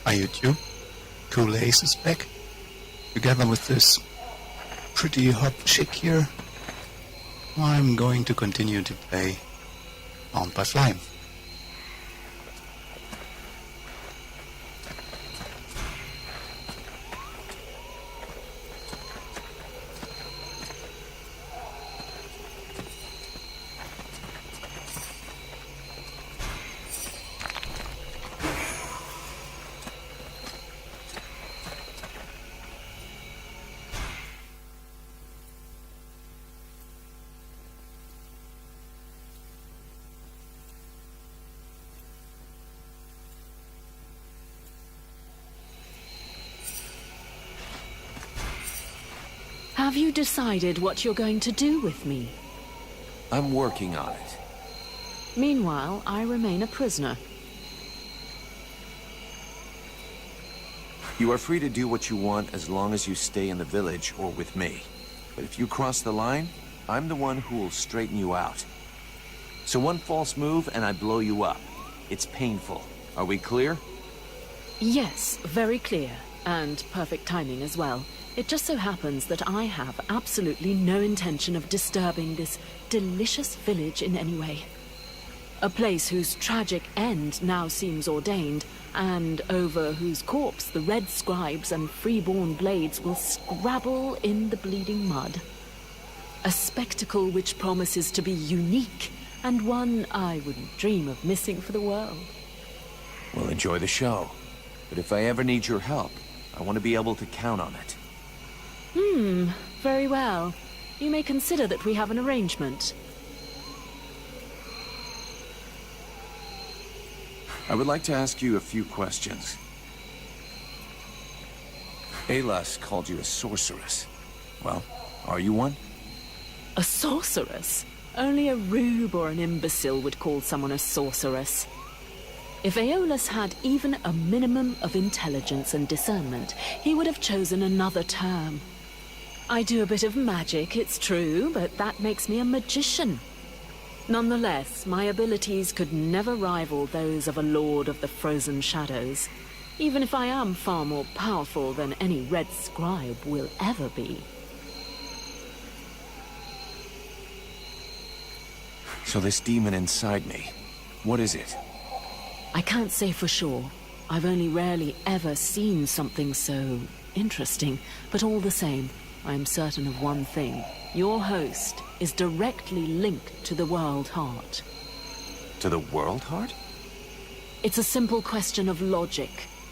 my YouTube. Cool Ace is back, together with this pretty hot chick here. I'm going to continue to play Bound by Flame. Have you decided what you're going to do with me? I'm working on it. Meanwhile, I remain a prisoner. You are free to do what you want as long as you stay in the village or with me. But if you cross the line, I'm the one who will straighten you out. So one false move and I blow you up. It's painful. Are we clear? Yes, very clear. And perfect timing as well. It just so happens that I have absolutely no intention of disturbing this delicious village in any way. A place whose tragic end now seems ordained, and over whose corpse the red scribes and freeborn blades will scrabble in the bleeding mud. A spectacle which promises to be unique, and one I wouldn't dream of missing for the world. We'll enjoy the show. But if I ever need your help, I want to be able to count on it. Very well. You may consider that we have an arrangement. I would like to ask you a few questions. Alas called you a sorceress. Well, are you one? A sorceress? Only a rube or an imbecile would call someone a sorceress. If Aeolus had even a minimum of intelligence and discernment, he would have chosen another term. I do a bit of magic, it's true, but that makes me a magician. Nonetheless, my abilities could never rival those of a Lord of the Frozen Shadows, even if I am far more powerful than any Red Scribe will ever be. So this demon inside me, what is it? I can't say for sure. I've only rarely ever seen something so interesting, but all the same, I am certain of one thing. Your host is directly linked to the World Heart. To the World Heart? It's a simple question of logic.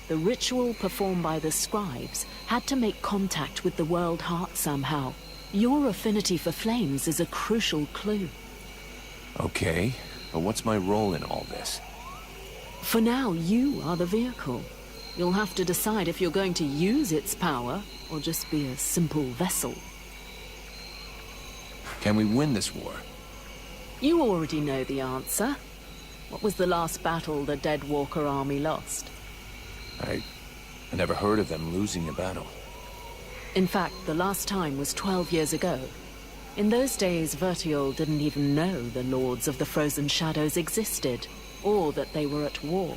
The ritual performed by the scribes had to make contact with the World Heart somehow. Your affinity for flames is a crucial clue. Okay, but what's my role in all this? For now, you are the vehicle. You'll have to decide if you're going to use its power or just be a simple vessel. Can we win this war? You already know the answer. What was the last battle the Dead Walker army lost? I never heard of them losing a battle. In fact, the last time was 12 years ago. In those days, Vertiol didn't even know the Lords of the Frozen Shadows existed, or that they were at war.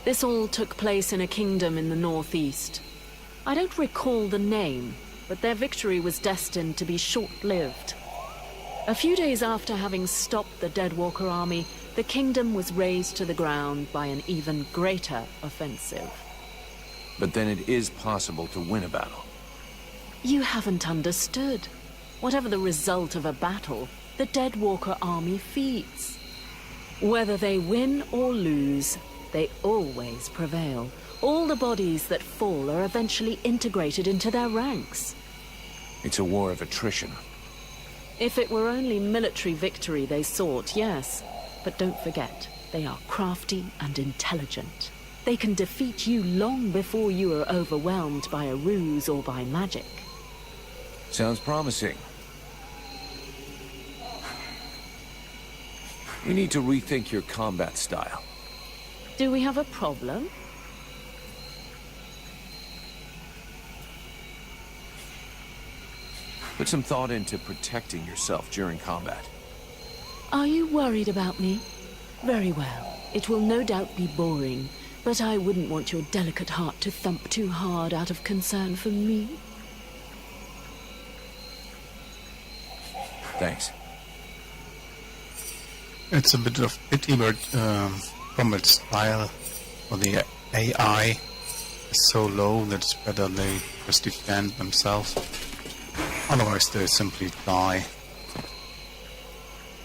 This all took place in a kingdom in the northeast. I don't recall the name, but their victory was destined to be short-lived. A few days after having stopped the Deadwalker army, the kingdom was razed to the ground by an even greater offensive. But then it is possible to win a battle. You haven't understood. Whatever the result of a battle, the Deadwalker army feeds. Whether they win or lose, they always prevail. All the bodies that fall are eventually integrated into their ranks. It's a war of attrition. If it were only military victory they sought, yes. But don't forget, they are crafty and intelligent. They can defeat you long before you are overwhelmed by a ruse or by magic. Sounds promising. We need to rethink your combat style. Do we have a problem? Put some thought into protecting yourself during combat. Are you worried about me? Very well. It will no doubt be boring. But I wouldn't want your delicate heart to thump too hard out of concern for me. Thanks. It's a bit of pity, but from its style, or the AI is so low that it's better they just defend themselves. Otherwise they simply die.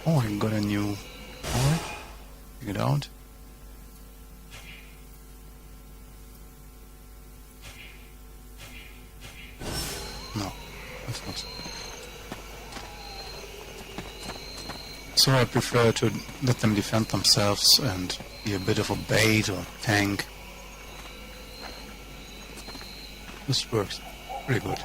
Oh, I got a new toy. Check it out. No, that's not so. So I prefer to let them defend themselves and be a bit of a bait or tank. This works pretty good.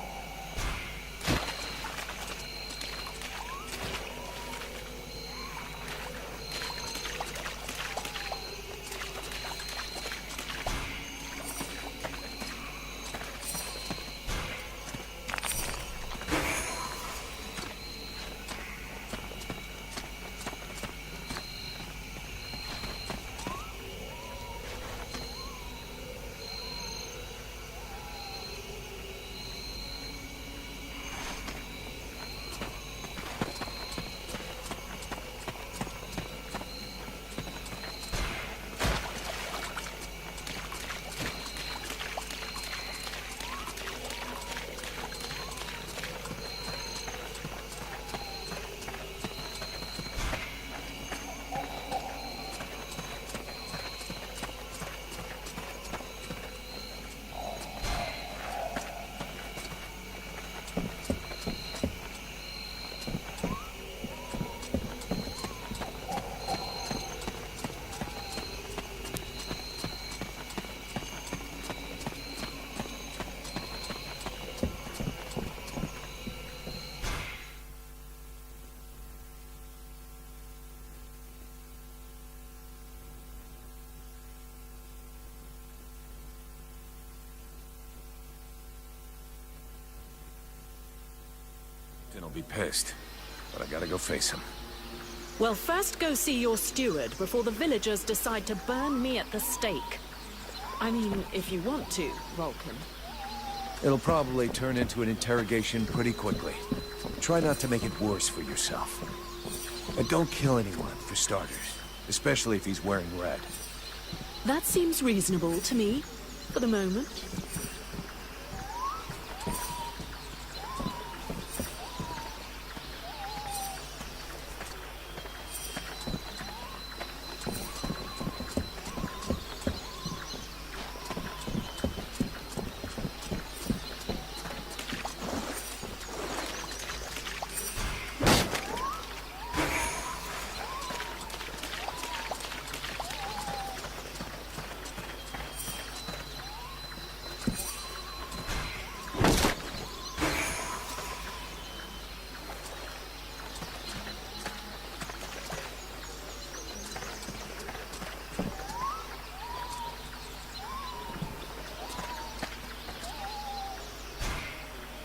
I'll be pissed, but I gotta go face him. Well, first go see your steward before the villagers decide to burn me at the stake. I mean, if you want to, Vulcan. It'll probably turn into an interrogation pretty quickly. Try not to make it worse for yourself. And don't kill anyone, for starters. Especially if he's wearing red. That seems reasonable to me, for the moment.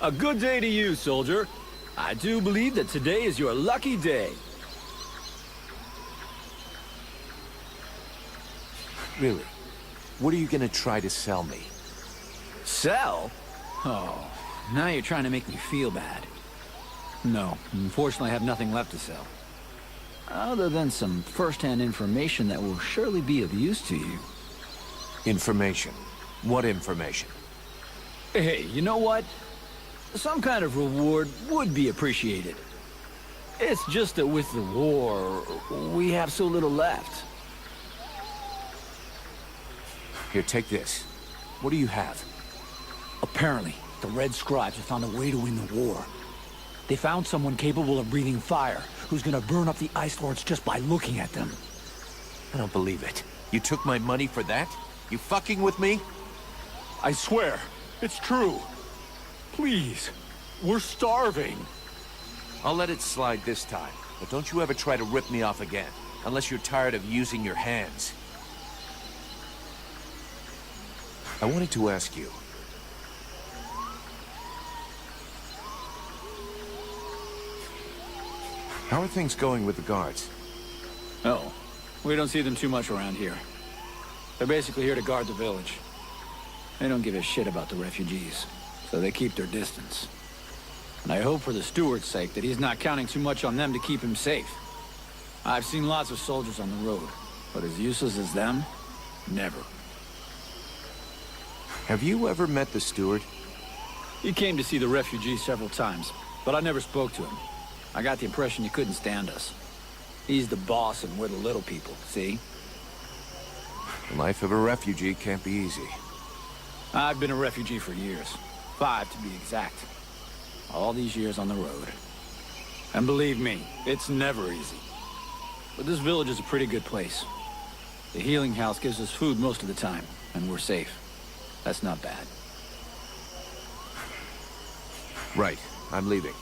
A good day to you, soldier. I do believe that today is your lucky day. Really? What are you gonna try to sell me? Sell? Oh, now you're trying to make me feel bad. No, unfortunately I have nothing left to sell. Other than some first-hand information that will surely be of use to you. Information? What information? Hey, you know what? Some kind of reward would be appreciated. It's just that with the war, we have so little left. Here, take this. What do you have? Apparently, the Red Scribes have found a way to win the war. They found someone capable of breathing fire, who's gonna burn up the Ice Lords just by looking at them. I don't believe it. You took my money for that? You fucking with me? I swear, it's true. Please, we're starving. I'll let it slide this time, but don't you ever try to rip me off again, unless you're tired of using your hands. I wanted to ask you. How are things going with the guards? Oh, we don't see them too much around here. They're basically here to guard the village. They don't give a shit about the refugees, so they keep their distance. And I hope for the steward's sake that he's not counting too much on them to keep him safe. I've seen lots of soldiers on the road, but as useless as them, never. Have you ever met the steward? He came to see the refugees several times, but I never spoke to him. I got the impression he couldn't stand us. He's the boss and we're the little people, see? The life of a refugee can't be easy. I've been a refugee for years. 5 to be exact. All these years on the road. And believe me, it's never easy. But this village is a pretty good place. The healing house gives us food most of the time, and we're safe. That's not bad. Right. I'm leaving.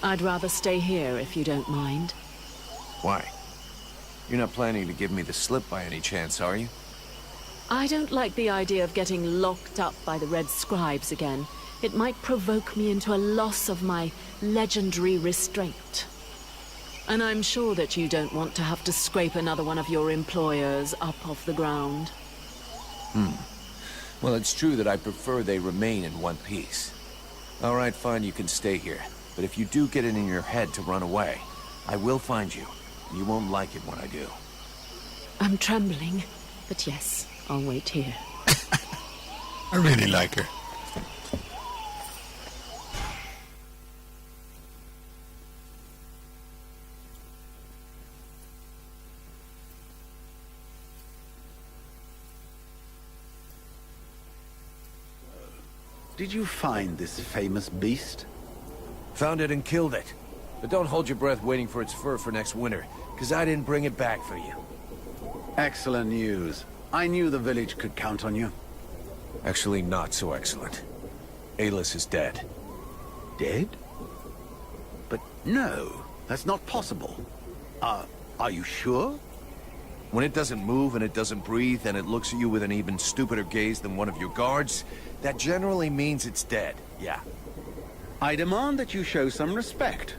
I'd rather stay here if you don't mind. Why? You're not planning to give me the slip by any chance, are you? I don't like the idea of getting locked up by the Red Scribes again. It might provoke me into a loss of my legendary restraint. And I'm sure that you don't want to have to scrape another one of your employers up off the ground. Well, it's true that I prefer they remain in one piece. All right, fine, you can stay here. But if you do get it in your head to run away, I will find you. You won't like it when I do. I'm trembling, but yes, I'll wait here. I really like her. Did you find this famous beast? Found it and killed it. But don't hold your breath waiting for its fur for next winter, because I didn't bring it back for you. Excellent news. I knew the village could count on you. Actually, not so excellent. Alis is dead. Dead? But no, that's not possible. Are you sure? When it doesn't move and it doesn't breathe and it looks at you with an even stupider gaze than one of your guards, that generally means it's dead, yeah. I demand that you show some respect.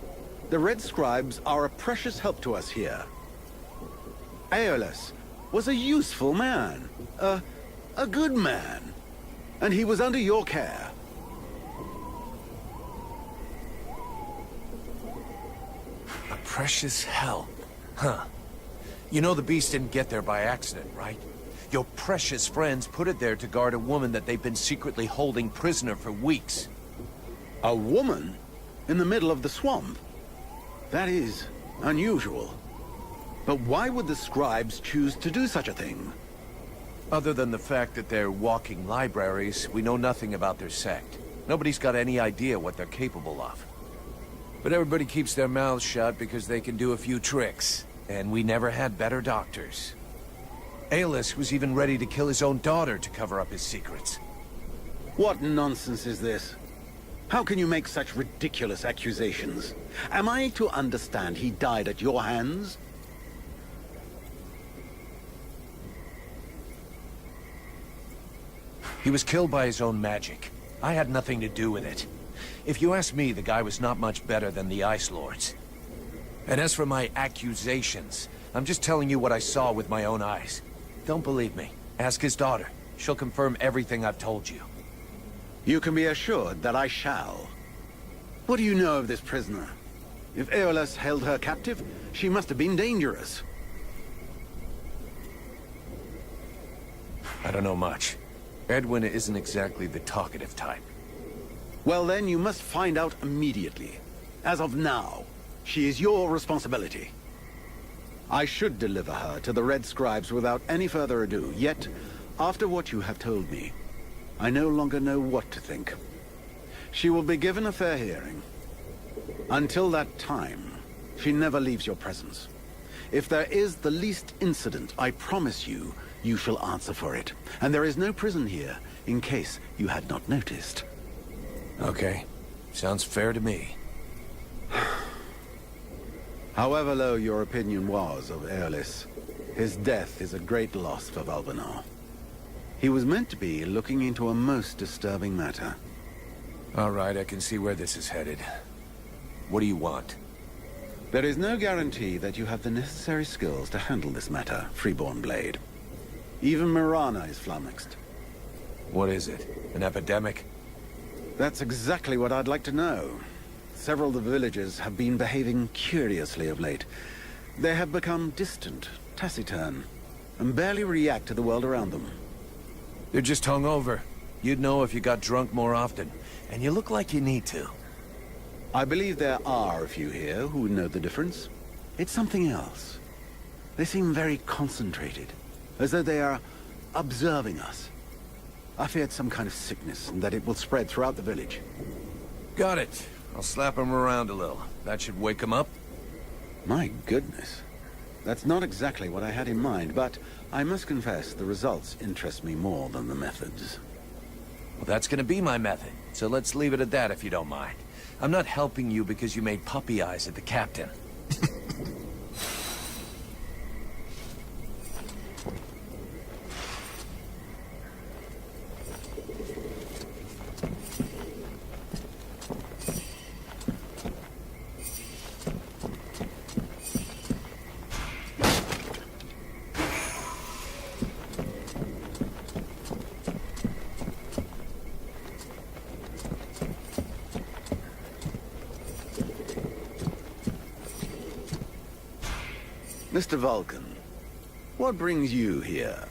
The Red Scribes are a precious help to us here. Aeolus was a useful man, a good man, and he was under your care. A precious help, huh? You know the beast didn't get there by accident, right? Your precious friends put it there to guard a woman that they've been secretly holding prisoner for weeks. A woman? In the middle of the swamp? That is unusual. But why would the scribes choose to do such a thing? Other than the fact that they're walking libraries, we know nothing about their sect. Nobody's got any idea what they're capable of. But everybody keeps their mouths shut because they can do a few tricks. And we never had better doctors. Aelus was even ready to kill his own daughter to cover up his secrets. What nonsense is this? How can you make such ridiculous accusations? Am I to understand he died at your hands? He was killed by his own magic. I had nothing to do with it. If you ask me, the guy was not much better than the Ice Lords. And as for my accusations, I'm just telling you what I saw with my own eyes. Don't believe me. Ask his daughter. She'll confirm everything I've told you. You can be assured that I shall. What do you know of this prisoner? If Aeolus held her captive, she must have been dangerous. I don't know much. Edwin isn't exactly the talkative type. Well then, you must find out immediately. As of now, she is your responsibility. I should deliver her to the Red Scribes without any further ado, yet, after what you have told me, I no longer know what to think. She will be given a fair hearing. Until that time, she never leaves your presence. If there is the least incident, I promise you, you shall answer for it. And there is no prison here, in case you had not noticed. Okay. Sounds fair to me. However low your opinion was of Aeolus, his death is a great loss for Valvenar. He was meant to be looking into a most disturbing matter. All right, I can see where this is headed. What do you want? There is no guarantee that you have the necessary skills to handle this matter, Freeborn Blade. Even Mirana is flummoxed. What is it? An epidemic? That's exactly what I'd like to know. Several of the villagers have been behaving curiously of late. They have become distant, taciturn, and barely react to the world around them. They're just hungover. You'd know if you got drunk more often. And you look like you need to. I believe there are a few here who know the difference. It's something else. They seem very concentrated, as though they are observing us. I feared some kind of sickness and that it will spread throughout the village. Got it. I'll slap him around a little. That should wake him up. My goodness. That's not exactly what I had in mind, but I must confess the results interest me more than the methods. Well, that's gonna be my method, so let's leave it at that if you don't mind. I'm not helping you because you made puppy eyes at the captain. Mr. Vulcan, what brings you here?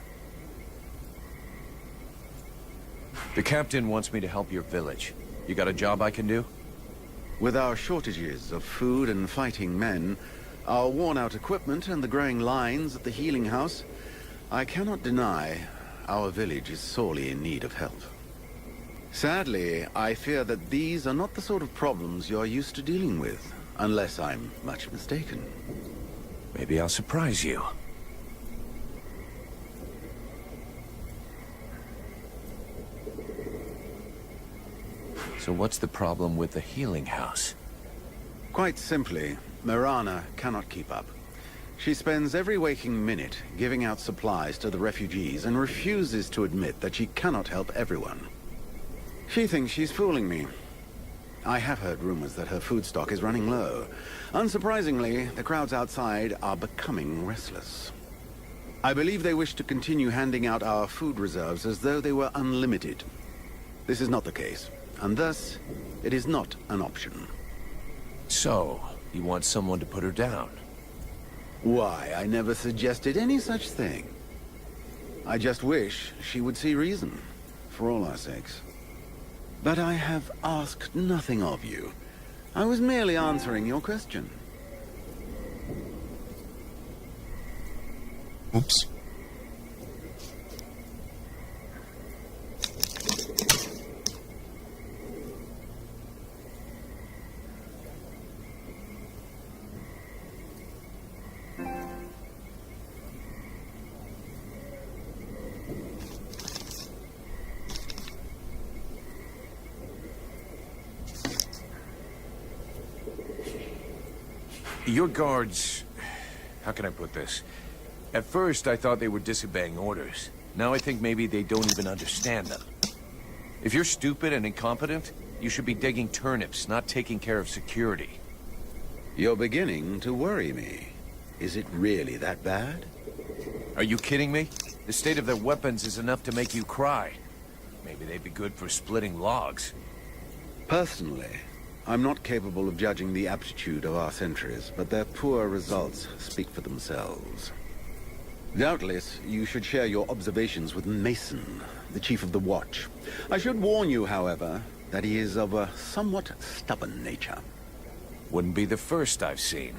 The captain wants me to help your village. You got a job I can do? With our shortages of food and fighting men, our worn-out equipment and the growing lines at the healing house, I cannot deny our village is sorely in need of help. Sadly, I fear that these are not the sort of problems you're used to dealing with, unless I'm much mistaken. Maybe I'll surprise you. So what's the problem with the healing house? Quite simply, Mirana cannot keep up. She spends every waking minute giving out supplies to the refugees and refuses to admit that she cannot help everyone. She thinks she's fooling me. I have heard rumors that her food stock is running low. Unsurprisingly, the crowds outside are becoming restless. I believe they wish to continue handing out our food reserves as though they were unlimited. This is not the case, and thus, it is not an option. So, you want someone to put her down? Why, I never suggested any such thing. I just wish she would see reason, for all our sakes. But I have asked nothing of you. I was merely answering your question. Oops. Your guards... How can I put this? At first, I thought they were disobeying orders. Now I think maybe they don't even understand them. If you're stupid and incompetent, you should be digging turnips, not taking care of security. You're beginning to worry me. Is it really that bad? Are you kidding me? The state of their weapons is enough to make you cry. Maybe they'd be good for splitting logs. Personally, I'm not capable of judging the aptitude of our sentries, but their poor results speak for themselves. Doubtless, you should share your observations with Mason, the Chief of the Watch. I should warn you, however, that he is of a somewhat stubborn nature. Wouldn't be the first I've seen.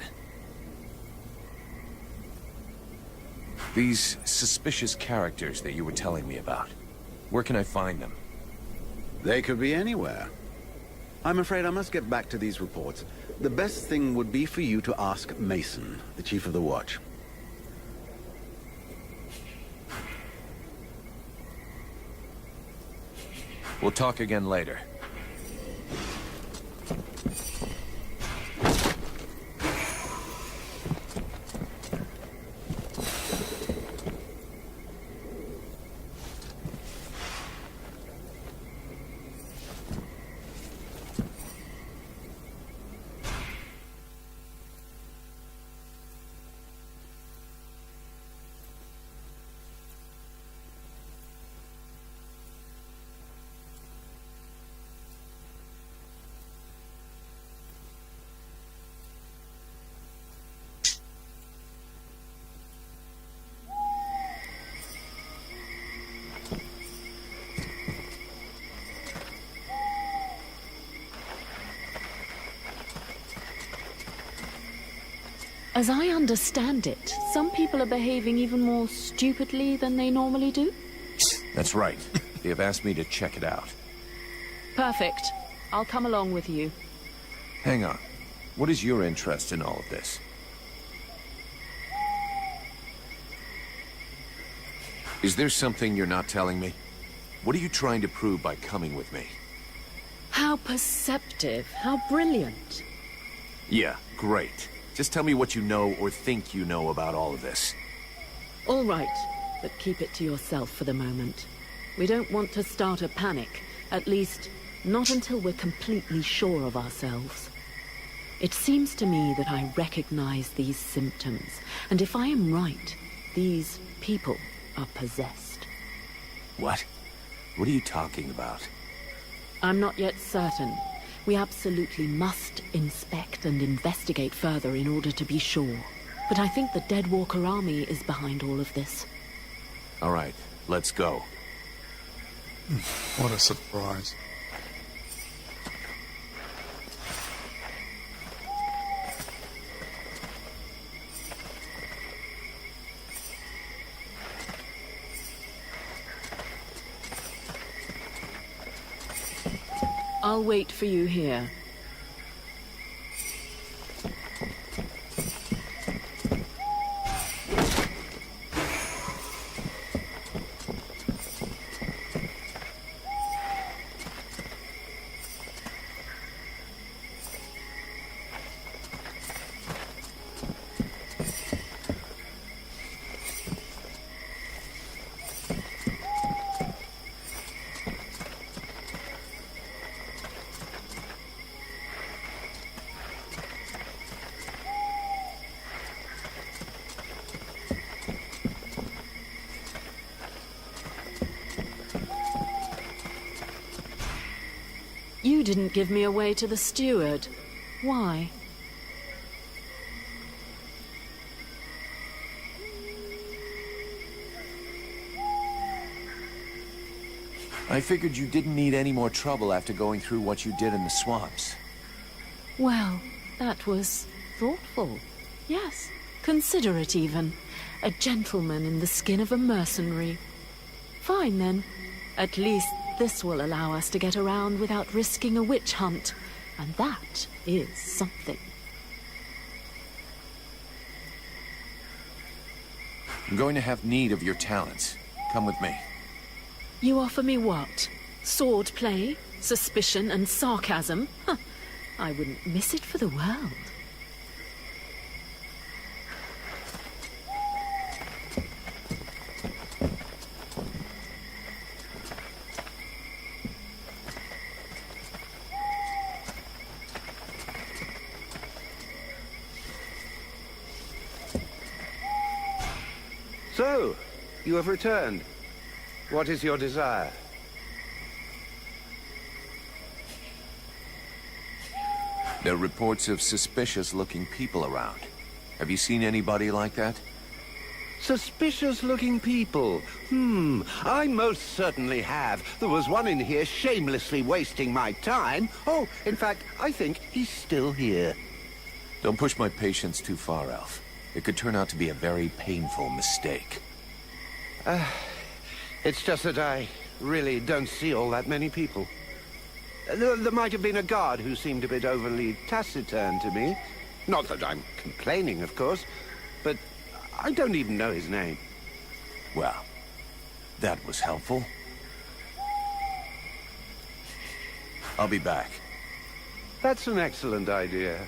These suspicious characters that you were telling me about, where can I find them? They could be anywhere. I'm afraid I must get back to these reports. The best thing would be for you to ask Mason, the Chief of the Watch. We'll talk again later. As I understand it, some people are behaving even more stupidly than they normally do. That's right. They have asked me to check it out. Perfect. I'll come along with you. Hang on. What is your interest in all of this? Is there something you're not telling me? What are you trying to prove by coming with me? How perceptive, how brilliant. Yeah, great. Just tell me what you know or think you know about all of this. All right, but keep it to yourself for the moment. We don't want to start a panic, at least not until we're completely sure of ourselves. It seems to me that I recognize these symptoms, and if I am right, these people are possessed. What? What are you talking about? I'm not yet certain. We absolutely must inspect and investigate further in order to be sure. But I think the Deadwalker army is behind all of this. All right, let's go. What a surprise. I'll wait for you here. You didn't give me away to the steward. Why? I figured you didn't need any more trouble after going through what you did in the swamps. Well, that was thoughtful. Yes, considerate even. A gentleman in the skin of a mercenary. Fine then. At least this will allow us to get around without risking a witch hunt. And that is something. I'm going to have need of your talents. Come with me. You offer me what? Sword play, suspicion, and sarcasm? Huh. I wouldn't miss it for the world. So, you have returned. What is your desire? There are reports of suspicious-looking people around. Have you seen anybody like that? Suspicious-looking people. I most certainly have. There was one in here shamelessly wasting my time. Oh, in fact, I think he's still here. Don't push my patience too far, Elf. It could turn out to be a very painful mistake. It's just that I really don't see all that many people. There might have been a guard who seemed a bit overly taciturn to me. Not that I'm complaining, of course, but I don't even know his name. Well, that was helpful. I'll be back. That's an excellent idea.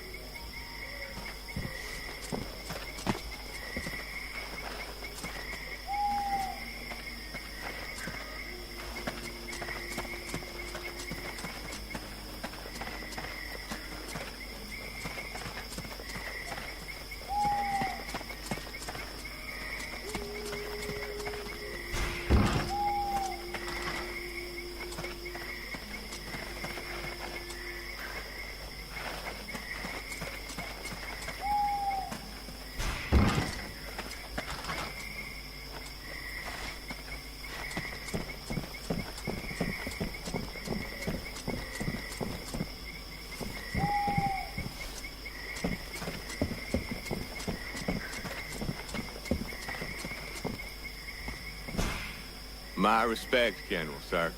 My respects, General, sir.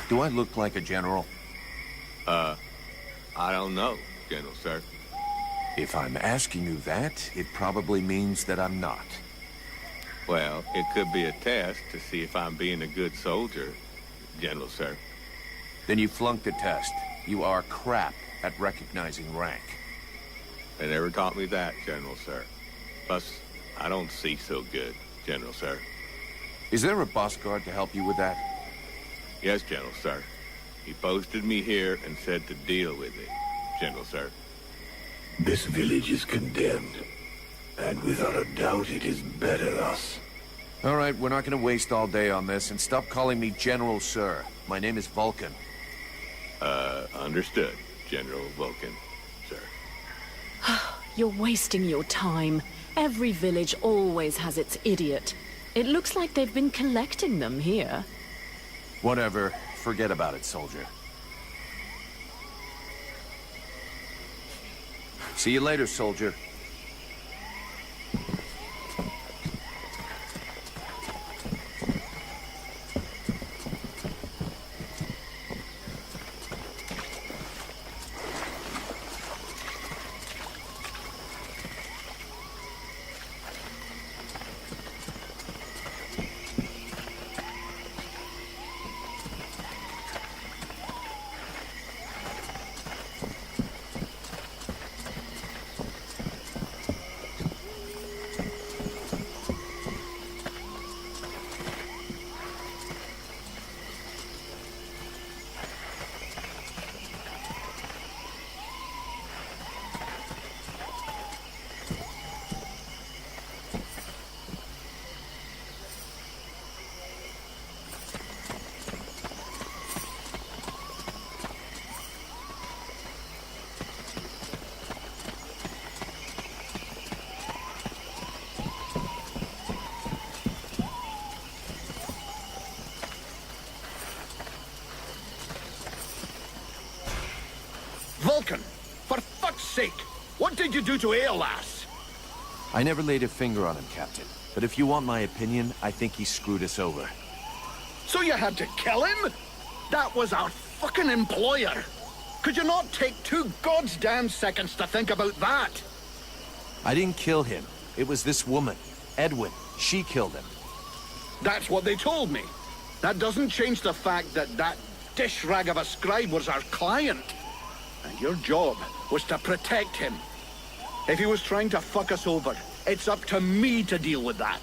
Do I look like a general? I don't know, General, sir. If I'm asking you that, it probably means that I'm not. Well, it could be a test to see if I'm being a good soldier, General, sir. Then you flunked the test. You are crap at recognizing rank. They never taught me that, General, sir. Plus, I don't see so good, General, sir. Is there a boss guard to help you with that? Yes, General, sir. He posted me here and said to deal with it, General, sir. This village is condemned, and without a doubt it is better thus. All right, we're not going to waste all day on this, and stop calling me General, sir. My name is Vulcan. Understood, General Vulcan, sir. You're wasting your time. Every village always has its idiot. It looks like they've been collecting them here. Whatever. Forget about it, soldier. See you later, soldier. Vulcan, for fuck's sake, what did you do to Aeolas? I never laid a finger on him, Captain. But if you want my opinion, I think he screwed us over. So you had to kill him? That was our fucking employer. Could you not take 2 goddamn seconds to think about that? I didn't kill him. It was this woman, Edwin. She killed him. That's what they told me. That doesn't change the fact that that dish rag of a scribe was our client. And your job was to protect him. If he was trying to fuck us over, it's up to me to deal with that.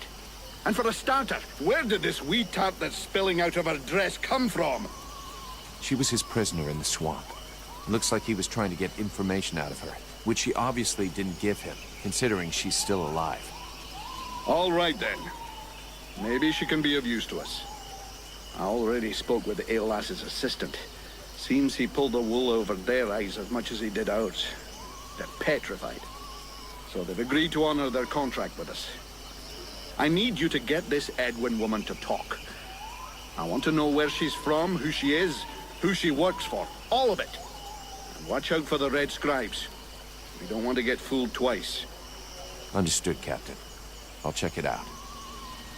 And for a starter, where did this wee tart that's spilling out of her dress come from? She was his prisoner in the swamp. Looks like he was trying to get information out of her. which she obviously didn't give him, considering she's still alive. All right, then. Maybe she can be of use to us. I already spoke with Aeolas's assistant. Seems he pulled the wool over their eyes as much as he did ours. They're petrified. So they've agreed to honor their contract with us. I need you to get this Edwin woman to talk. I want to know where she's from, who she is, who she works for. All of it. And watch out for the Red Scribes. We don't want to get fooled twice. Understood, Captain. I'll check it out.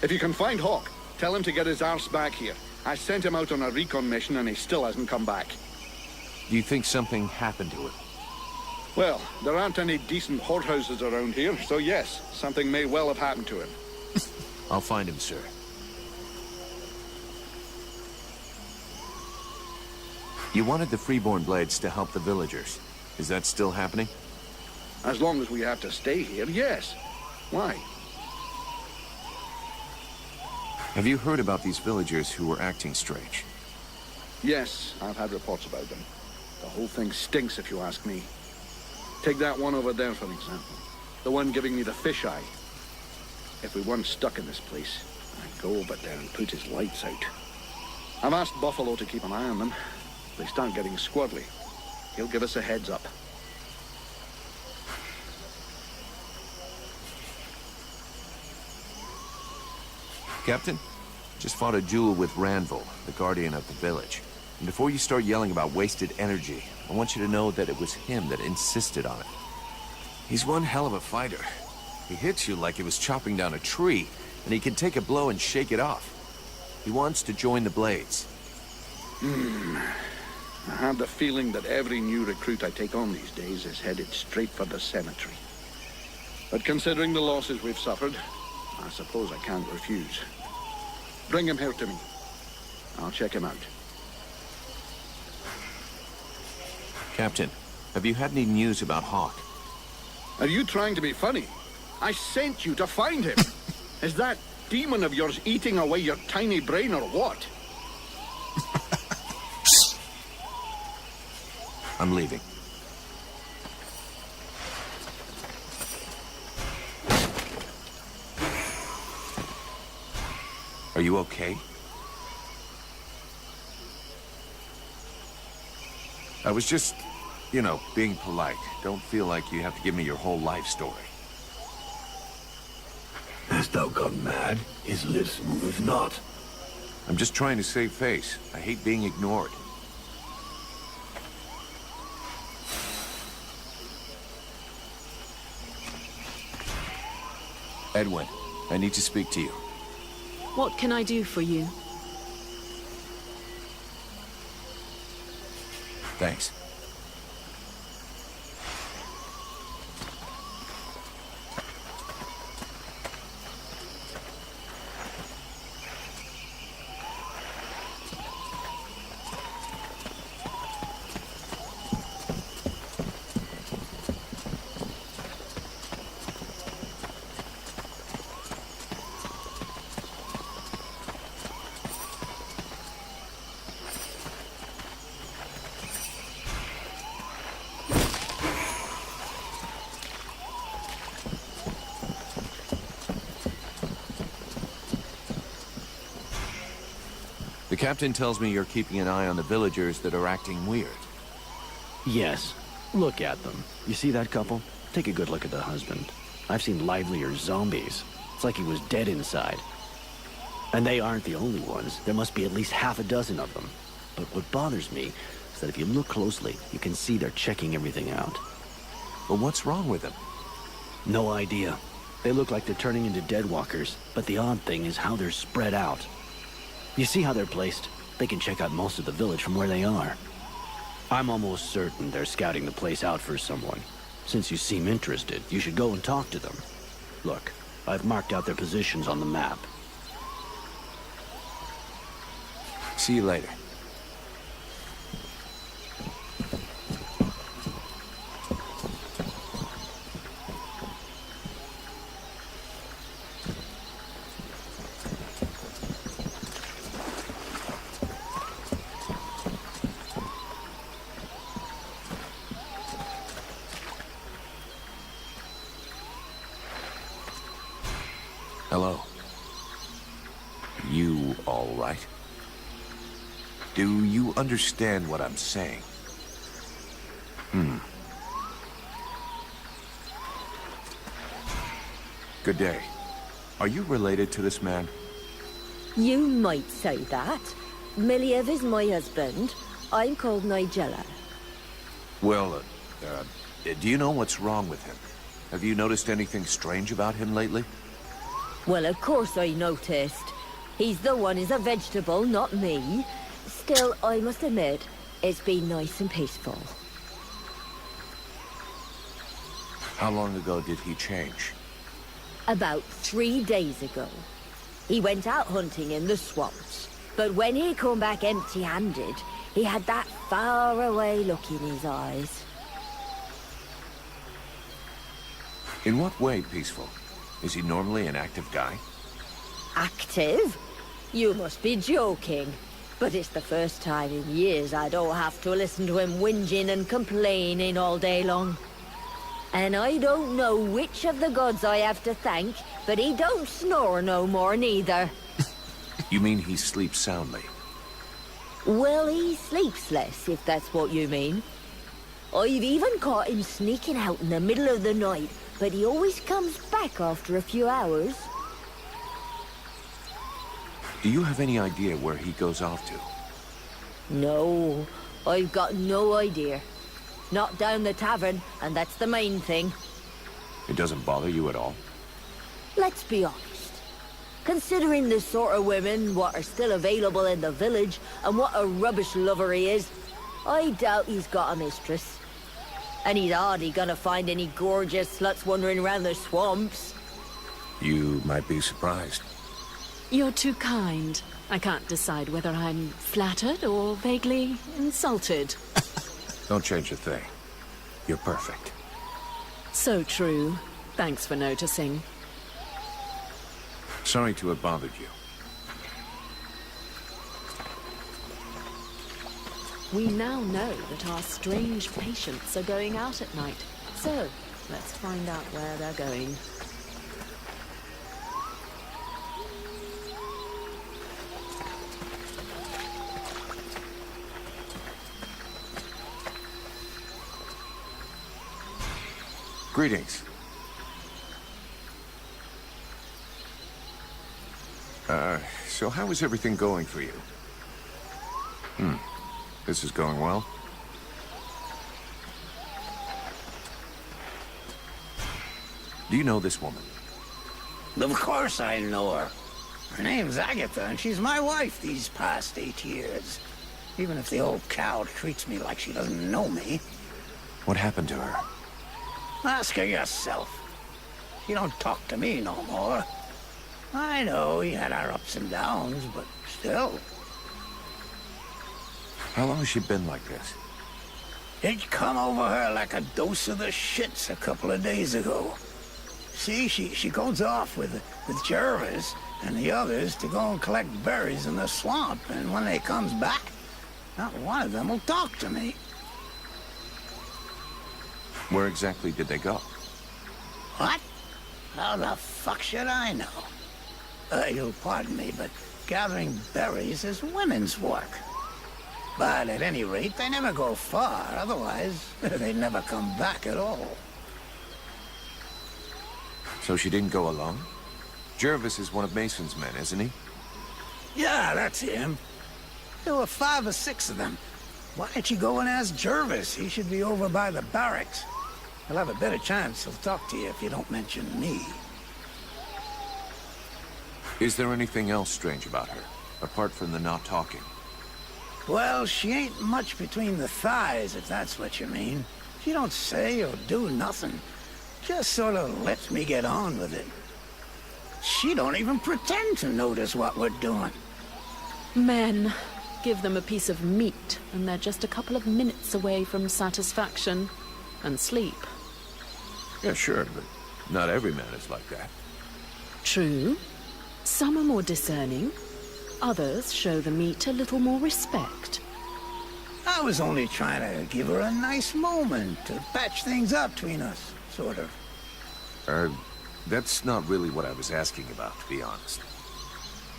If you can find Hawk, tell him to get his arse back here. I sent him out on a recon mission and he still hasn't come back. Do you think something happened to him? Well, there aren't any decent whorehouses around here, so yes, something may well have happened to him. I'll find him, sir. You wanted the Freeborn Blades to help the villagers. Is that still happening? As long as we have to stay here, yes. Why? Have you heard about these villagers who were acting strange? Yes, I've had reports about them. The whole thing stinks if you ask me. Take that one over there for example. The one giving me the fisheye. If we weren't stuck in this place, I'd go over there and put his lights out. I've asked Buffalo to keep an eye on them. If they start getting squirrely, he'll give us a heads up. Captain, just fought a duel with Ranvil, the guardian of the village. And before you start yelling about wasted energy, I want you to know that it was him that insisted on it. He's one hell of a fighter. He hits you like he was chopping down a tree, and he can take a blow and shake it off. He wants to join the Blades. I have the feeling that every new recruit I take on these days is headed straight for the cemetery. But considering the losses we've suffered, I suppose I can't refuse. Bring him here to me. I'll check him out. Captain, have you had any news about Hawk? Are you trying to be funny? I sent you to find him. Is that demon of yours eating away your tiny brain or what? I'm leaving. Are you okay? I was just, being polite. Don't feel like you have to give me your whole life story. Hast thou gone mad? His lips moveth not. I'm just trying to save face. I hate being ignored. Edwin, I need to speak to you. What can I do for you? Thanks. The captain tells me you're keeping an eye on the villagers that are acting weird. Yes. Look at them. You see that couple? Take a good look at the husband. I've seen livelier zombies. It's like he was dead inside. And they aren't the only ones. There must be at least half a dozen of them. But what bothers me is that if you look closely, you can see they're checking everything out. But what's wrong with them? No idea. They look like they're turning into deadwalkers, but the odd thing is how they're spread out. You see how they're placed? They can check out most of the village from where they are. I'm almost certain they're scouting the place out for someone. Since you seem interested, you should go and talk to them. Look, I've marked out their positions on the map. See you later. understand what I'm saying? Good day. Are you related to this man? You might say that. Miliev is my husband. I'm called Nigella. Well, do you know what's wrong with him? Have you noticed anything strange about him lately? Well, of course I noticed. He's the one who's a vegetable, not me. Still, I must admit, it's been nice and peaceful. How long ago did he change? About 3 days ago. He went out hunting in the swamps. But when he come back empty-handed, he had that far-away look in his eyes. In what way peaceful? Is he normally an active guy? Active? You must be joking. But it's the first time in years I don't have to listen to him whinging and complaining all day long. And I don't know which of the gods I have to thank, but he don't snore no more neither. You mean he sleeps soundly? Well, he sleeps less, if that's what you mean. I've even caught him sneaking out in the middle of the night, but he always comes back after a few hours. Do you have any idea where he goes off to? No, I've got no idea. Not down the tavern, and that's the main thing. It doesn't bother you at all? Let's be honest. Considering the sort of women what are still available in the village, and what a rubbish lover he is, I doubt he's got a mistress. And he's hardly gonna find any gorgeous sluts wandering around the swamps. You might be surprised. You're too kind. I can't decide whether I'm flattered or vaguely insulted. Don't change a thing. You're perfect. So true. Thanks for noticing. Sorry to have bothered you. We now know that our strange patients are going out at night. So, let's find out where they're going. Greetings. So how is everything going for you? This is going well? Do you know this woman? Of course I know her. Her name's Agatha, and she's my wife these past 8 years. Even if the old cow treats me like she doesn't know me. What happened to her? Ask her yourself. She don't talk to me no more. I know he had our ups and downs, but still. How long has she been like this? It come over her like a dose of the shits a couple of days ago. See, she goes off with Jervis and the others to go and collect berries in the swamp, and when they comes back, not one of them will talk to me. Where exactly did they go? What? How the fuck should I know? You'll pardon me, but gathering berries is women's work. But at any rate, they never go far, otherwise they never come back at all. So she didn't go alone? Jervis is one of Mason's men, isn't he? Yeah, that's him. There were 5 or 6 of them. Why don't you go and ask Jervis? He should be over by the barracks. He'll have a better chance. He'll talk to you if you don't mention me. Is there anything else strange about her, apart from the not talking? Well, she ain't much between the thighs, if that's what you mean. She don't say or do nothing. Just sort of lets me get on with it. She don't even pretend to notice what we're doing. Men. Give them a piece of meat, and they're just a couple of minutes away from satisfaction. And sleep. Yeah, sure, but not every man is like that. True. Some are more discerning. Others show the meat a little more respect. I was only trying to give her a nice moment to patch things up between us, sort of. That's not really what I was asking about, to be honest.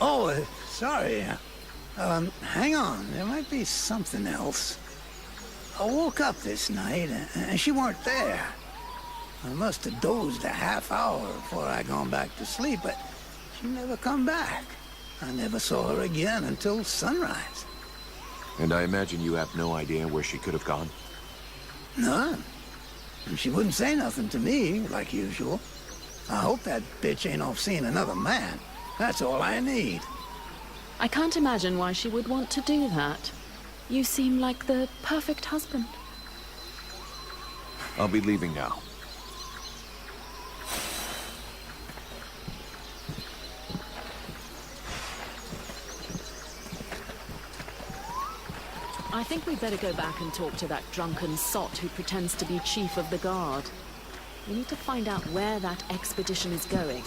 Oh, sorry. Hang on. There might be something else. I woke up this night, and she weren't there. I must have dozed a half hour before I gone back to sleep, but she never come back. I never saw her again until sunrise. And I imagine you have no idea where she could have gone? None. And she wouldn't say nothing to me, like usual. I hope that bitch ain't off seeing another man. That's all I need. I can't imagine why she would want to do that. You seem like the perfect husband. I'll be leaving now. I think we'd better go back and talk to that drunken sot who pretends to be chief of the guard. We need to find out where that expedition is going.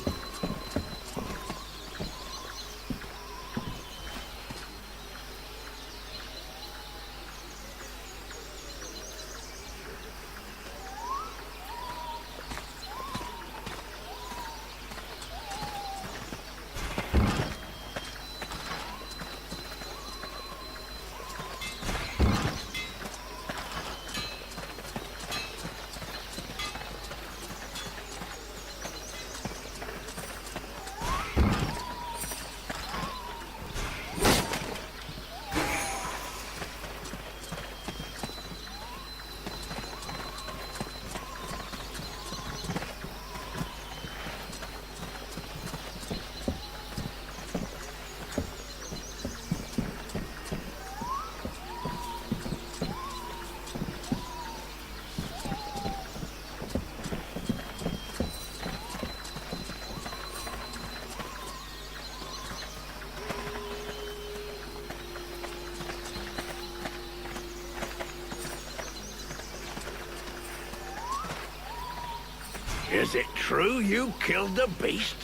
Is it true you killed the beast?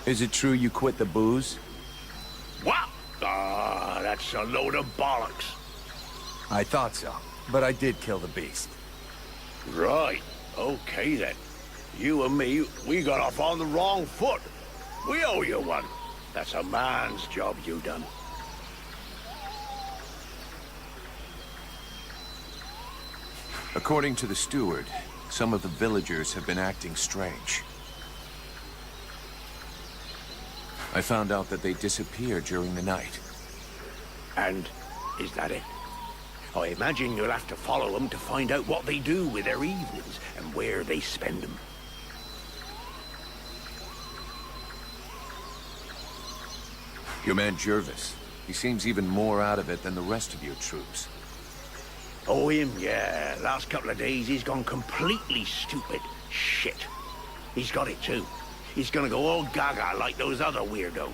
Is it true you quit the booze? What? Ah, that's a load of bollocks. I thought so, but I did kill the beast. Right. Okay, then. You and me, we got off on the wrong foot. We owe you one. That's a man's job you done. According to the steward, some of the villagers have been acting strange. I found out that they disappeared during the night. And is that it? I imagine you'll have to follow them to find out what they do with their evenings and where they spend them. Your man Jervis, he seems even more out of it than the rest of your troops. Oh, him, yeah. Last couple of days, he's gone completely stupid. Shit. He's got it, too. He's gonna go all gaga like those other weirdos.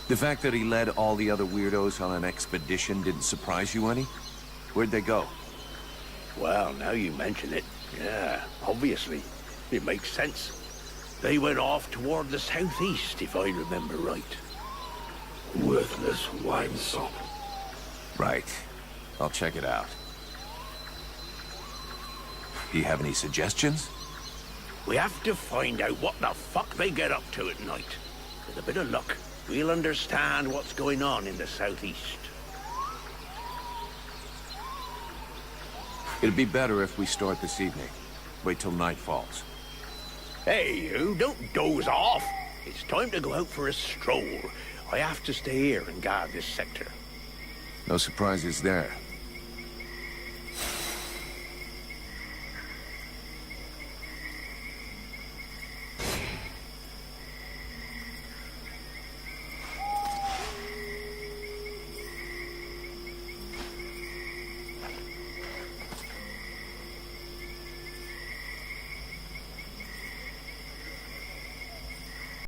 The fact that he led all the other weirdos on an expedition didn't surprise you any? Where'd they go? Well, now you mention it, yeah, obviously. It makes sense. They went off toward the southeast, if I remember right. Worthless winesop. Right. I'll check it out. Do you have any suggestions? We have to find out what the fuck they get up to at night. With a bit of luck, we'll understand what's going on in the southeast. It'd be better if we start this evening. Wait till night falls. Hey, you, don't doze off. It's time to go out for a stroll. I have to stay here and guard this sector. No surprises there.